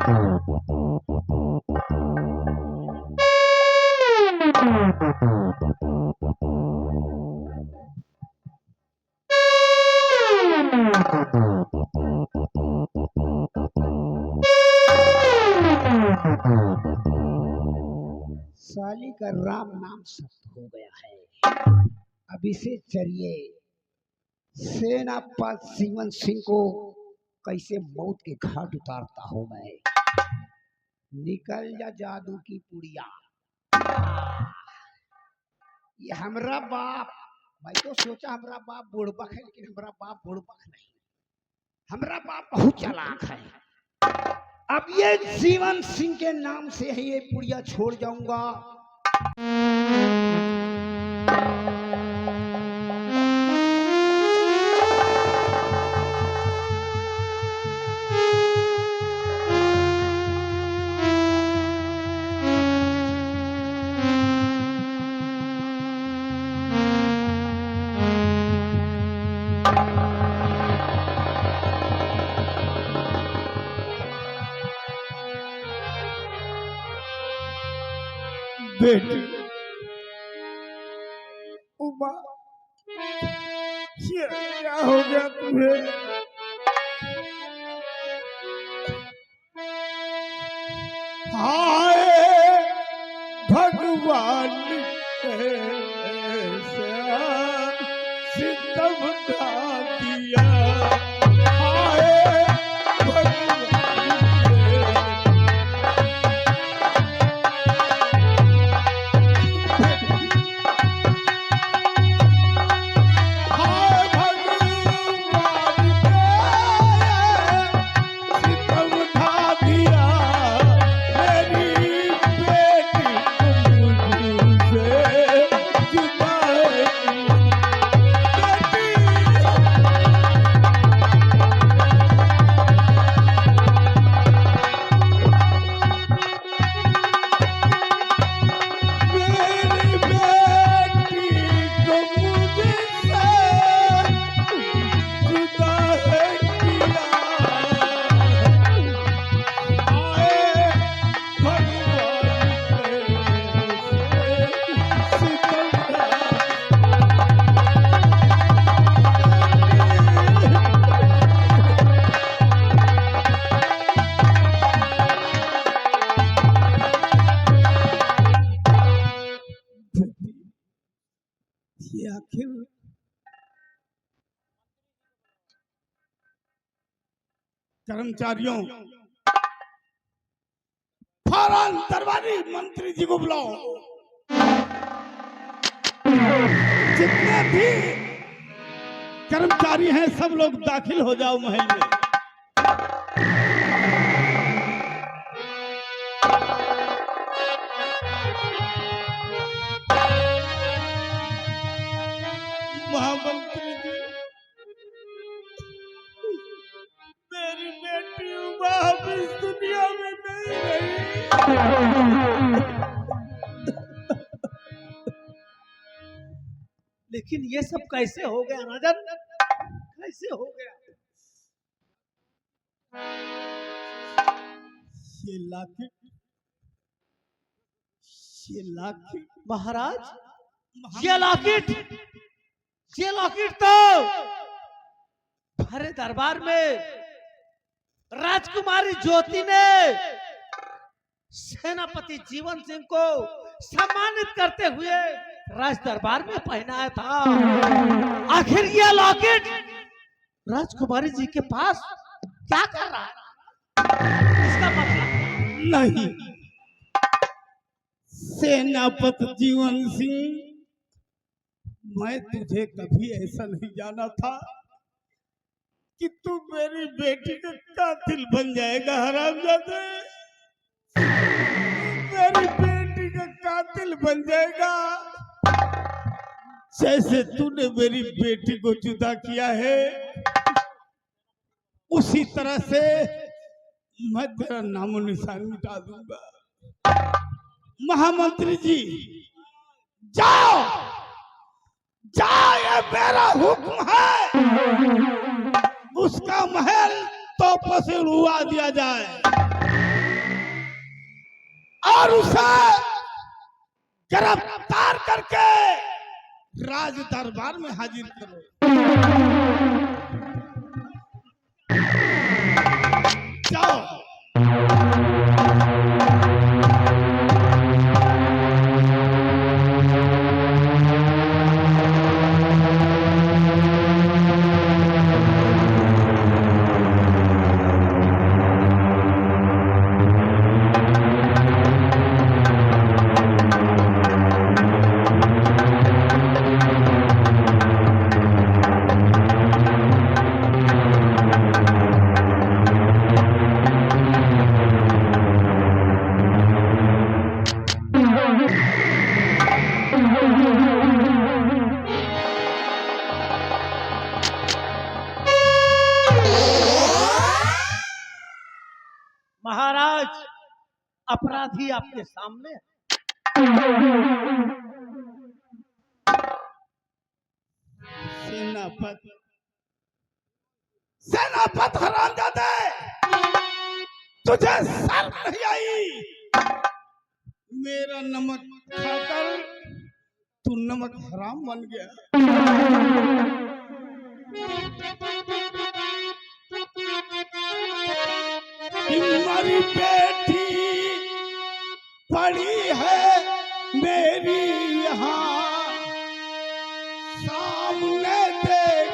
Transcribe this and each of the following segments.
साली का राम नाम सत्य हो गया है। अब इसे चलिए सेनापति जीवन सिंह को कैसे मौत के घाट उतारता हूं मैं। निकल जा जादू की पुड़िया। ये हमरा बाप, मैं तो सोचा हमरा बाप बुड़बक है, लेकिन हमरा बाप बुड़बक नहीं, हमरा बाप बहुत चालाक है। अब ये जीवन सिंह के नाम से ही ये पुड़िया छोड़ जाऊंगा। बेटी उमा, ये क्या हो गया तुम्हें? हाय भगवान कैसा सितम ढा दिया। हाय आखिर कर्मचारियों फौरन दरबारी मंत्री जी को बुलाओ। जितने भी कर्मचारी हैं सब लोग दाखिल हो जाओ महल में। महामंत्री जी, मेरी बेटी उमा अब इस दुनिया में नहीं रही। लेकिन ये सब कैसे हो गया राजन, कैसे हो गया? ये लाखिट महाराज, ये लॉकेट तो भरे दरबार में राजकुमारी ज्योति ने सेनापति जीवन सिंह को सम्मानित करते हुए राज दरबार में पहनाया था। आखिर यह लॉकेट राजकुमारी जी के पास क्या कर रहा है? इसका मतलब नहीं, सेनापति जीवन सिंह, मैं तुझे कभी ऐसा नहीं जाना था कि तू मेरी बेटी का कातिल बन जाएगा। हरामजादे, मेरी बेटी का कातिल बन जाएगा। जैसे तूने मेरी बेटी को जुदा किया है, उसी तरह से मैं तेरा नामो निशान मिटा दूंगा। महामंत्री जी, जाओ जाओ, ये मेरा हुक्म है। उसका महल तोपों से उड़वा दिया जाए। और उसे गिरफ्तार करके राज दरबार में हाजिर करो। जाओ। महाराज, अपराधी आपके सामने है। सेनापति, सेनापति हरामजादे, तुझे शर्म नहीं आई? मेरा नमक खाकर तू नमक हराम बन गया। तुम्हारी बेटी पड़ी है मेरी यहाँ, सामने देख,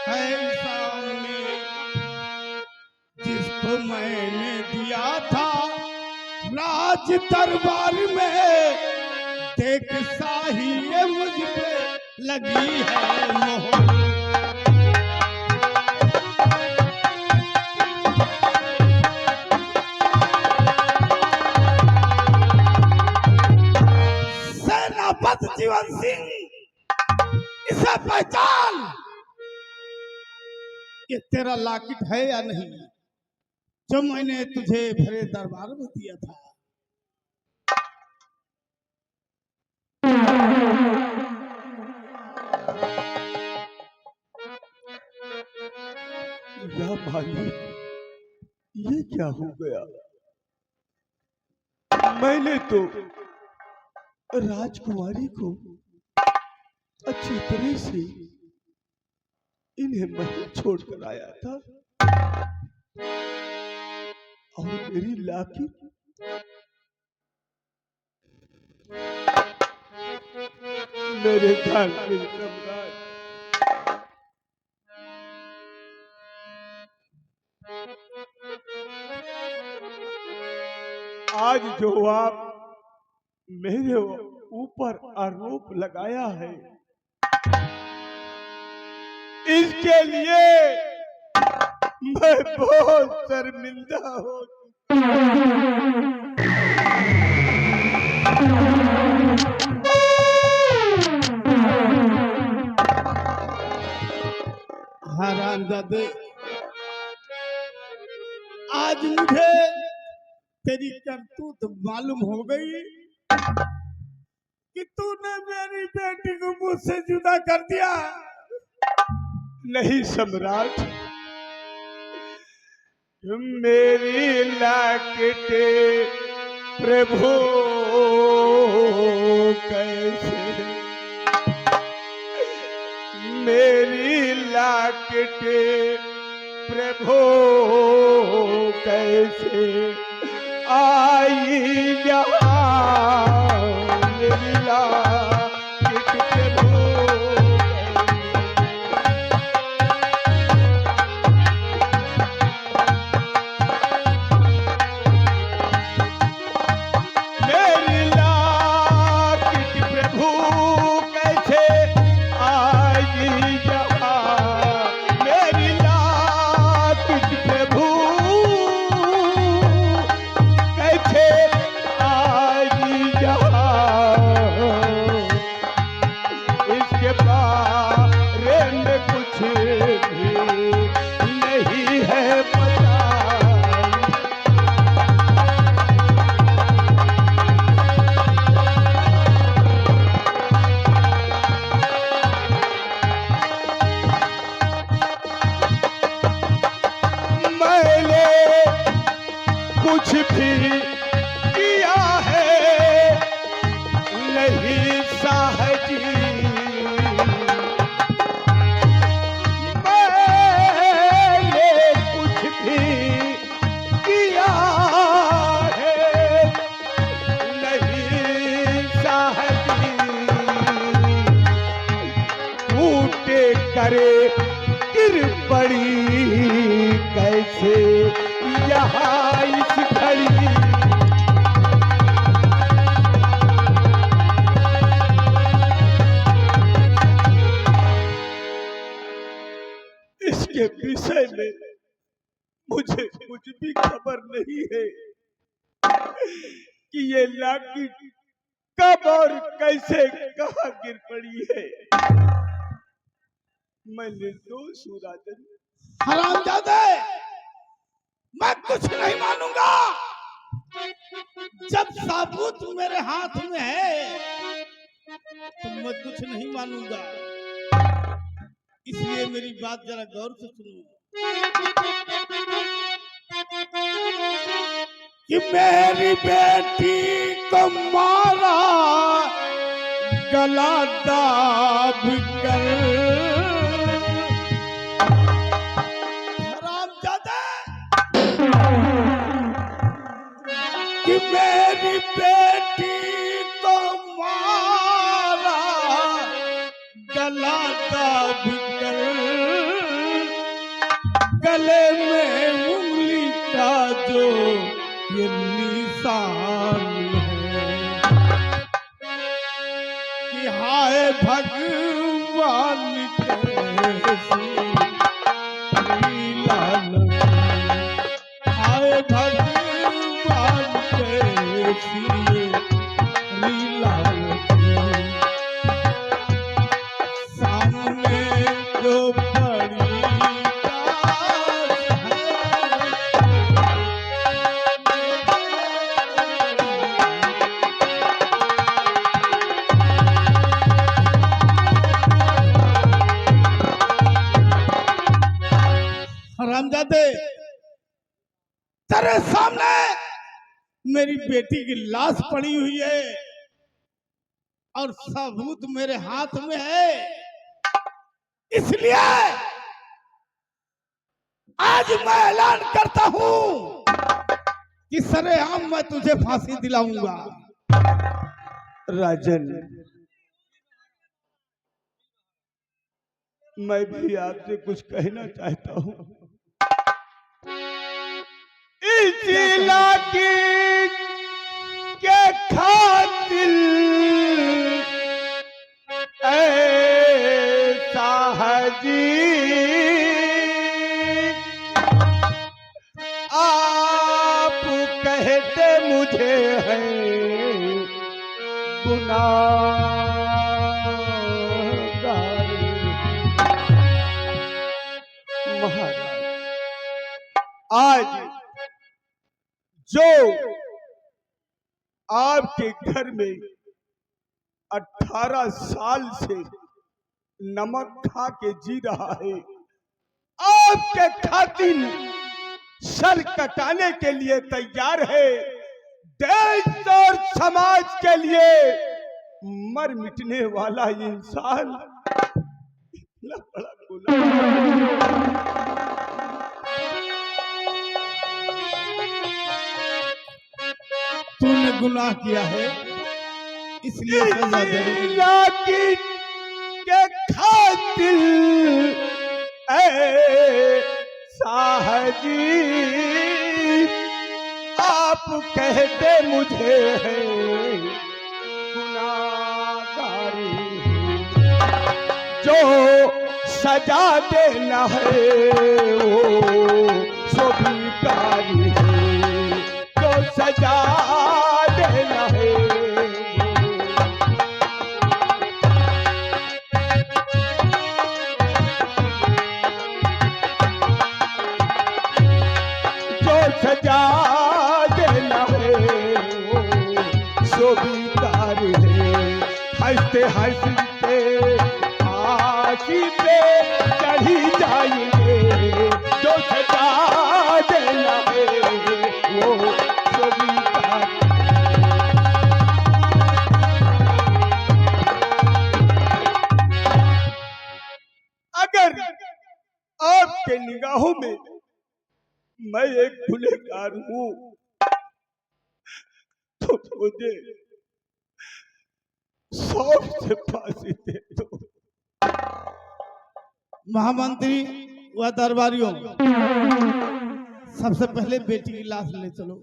है सामने, जिसको मैंने दिया था राज दरबार में, देख शाही ये मुझ पे लगी है मोहर। सेनापति जीवन सिंह, इसे पहचान, ये तेरा लाकिट है या नहीं, जो मैंने तुझे भरे दरबार में दिया था। या मालिक, ये क्या हो गया? मैंने तो राजकुमारी को अच्छी तरह से इन्हें महल छोड़कर आया था, और मेरी लाकी मेरे घर में सम्राट। आज जो आप मेरे ऊपर आरोप लगाया है, इसके लिए मैं बहुत शर्मिंदा हूँ। हरामजादे, आज मुझे तेरी करतूत मालूम हो गई कि तूने मेरी बेटी को मुझसे जुदा कर दिया। नहीं सम्राट, तुम मेरी लाकिटे प्रभु कैसे, मेरी लाकिटे प्रभु कैसे आई यहाँ, मेरी लाकिट प्रभु कुछ भी करे गिर पड़ी कैसे यहाँ इस घड़ी। इसके विषय में मुझे कुछ भी खबर नहीं है कि ये लाठी कब और कैसे कहाँ गिर पड़ी है। मैं निर्दोष हूँ राजन। हरामजादे, मैं कुछ नहीं मानूंगा। जब सबूत मेरे हाथ में है तो मैं कुछ नहीं मानूंगा। इसलिए मेरी बात जरा गौर से सुनो कि मेरी बेटी को मारा गला दाब कर। हरामजादे, कि मेरी बेटी को मारा गला दाब कर, गले में उंगली का जो ये निशान है कि हाय भगवान कैसी लीला लगी, हाय भगवान कैसी लीला लगी। सामने जो बड़ी काश हरामजादे, तेरे सामने मेरी बेटी की लाश पड़ी हुई है और सबूत मेरे हाथ में है। इसलिए आज मैं ऐलान करता हूं कि सरेआम मैं तुझे फांसी दिलाऊंगा। राजन, मैं भी आपसे कुछ कहना चाहता हूँ। इस लाठी के खातिर ऐसा जी आप कहते मुझे है गुनाहगार। महाराज, आज जो आपके घर में 18 साल से नमक खा के जी रहा है, आपके खातिर सर कटाने के लिए तैयार है, देश और समाज के लिए मर मिटने वाला इंसान इतना बड़ा गुनाह। तूने गुनाह किया है, इसलिए सजा जरूरी। लाठी के खातिर साहजी आप कहते मुझे है गुनाहगारी। जो सजा देना है वो स्वीकारी है, जो सजा देना है। जो सजा देना है वो स्वीकारी है। हंसते हंसते फांसी पे चढ़ी जाएंगे, जो सजा देना है वो स्वीकार। अगर आपके निगाहों में मैं एक गुनहगार हूँ तो मुझे 100 से फांसी दे दो। महामंत्री व दरबारियों, सबसे पहले बेटी की लाश ले चलो।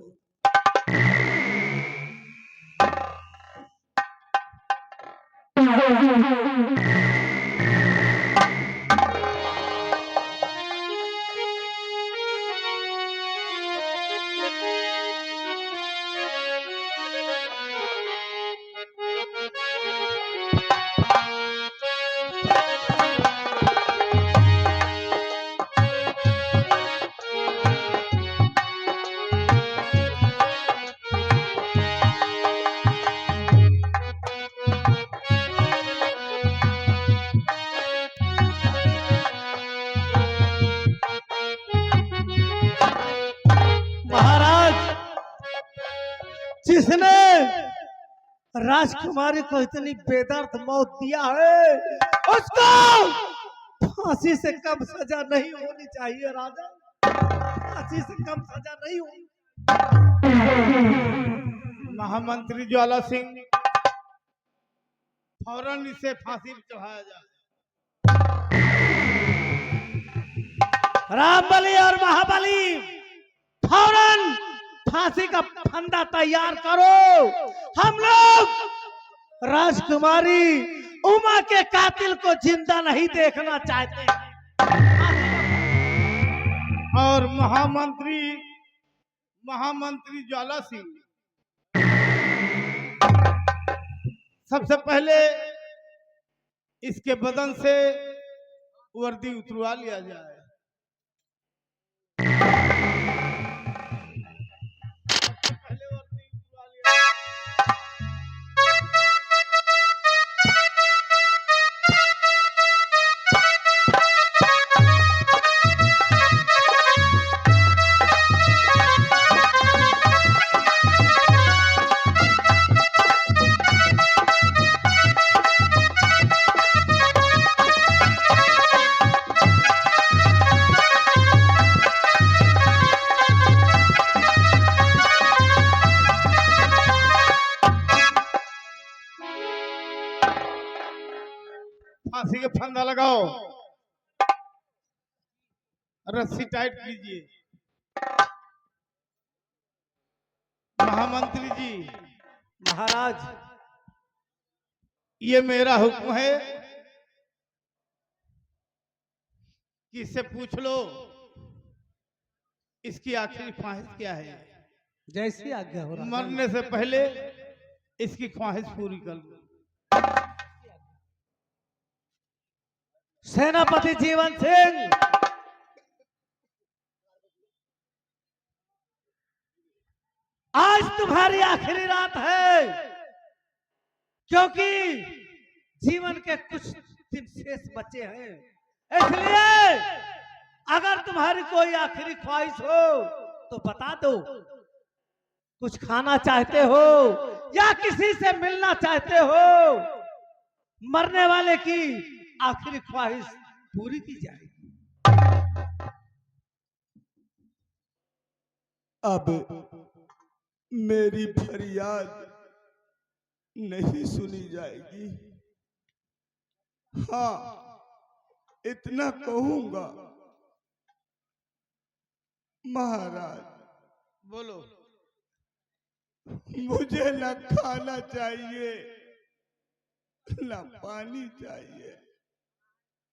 महाराज, जिसने राजकुमारी को इतनी बेदर्द मौत दिया है, उसको फांसी से कम सजा नहीं होनी चाहिए राजा। फांसी से कम सजा नहीं होनी। महामंत्री ज्वाला सिंह, फौरन इसे फांसी पर चढ़ाया जाए। रामबली और महाबली, फौरन फांसी का फंदा तैयार करो। हम लोग राजकुमारी उमा के कातिल को जिंदा नहीं देखना चाहते। और महामंत्री ज्वाला सिंह, सबसे पहले इसके बदन से वर्दी उतरवा लिया जाए। फांसी के फंदा लगाओ, रस्सी टाइट कीजिए। महामंत्री जी, महाराज, ये मेरा हुक्म है कि इससे पूछ लो इसकी आखिरी ख्वाहिश क्या है। जैसी आज्ञा हो रहा। मरने से पहले इसकी ख्वाहिश पूरी कर लो। सेनापति जीवन सिंह, आज तुम्हारी आखिरी रात है, क्योंकि जीवन के कुछ दिन शेष बचे हैं। इसलिए अगर तुम्हारी कोई आखिरी ख्वाहिश हो तो बता दो। कुछ खाना चाहते हो या किसी से मिलना चाहते हो, मरने वाले की आखिरी ख्वाहिश पूरी की जाएगी। अब मेरी फरियाद नहीं सुनी जाएगी। हाँ, इतना कहूंगा महाराज, बोलो। मुझे न खाना चाहिए न पानी चाहिए।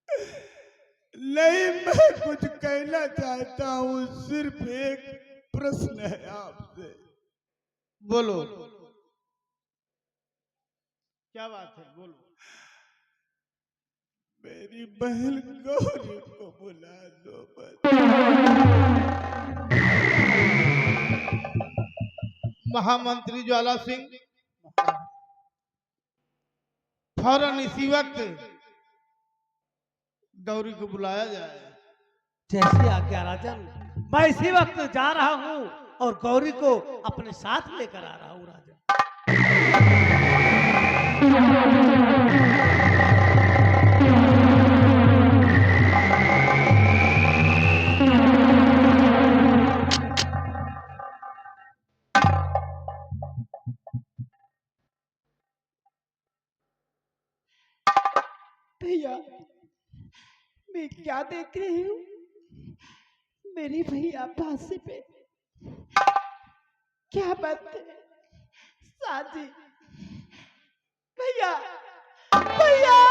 नहीं, मैं कुछ कहना चाहता हूँ, सिर्फ एक प्रश्न है आपसे। बोलो, क्या बात है, बोलो। मेरी बहन गौरी को बुला दो बस। महामंत्री ज्वाला सिंह, फौरन इसी वक्त गौरी को बुलाया जाए। जैसी आज्ञा राजन। मैं इसी वक्त जा रहा हूँ और गौरी को अपने साथ लेकर आ रहा हूँ राजन। भैया, मैं क्या देख रही हूँ? मेरी भैया फांसी पे। क्या बात है साजी? भैया, भैया।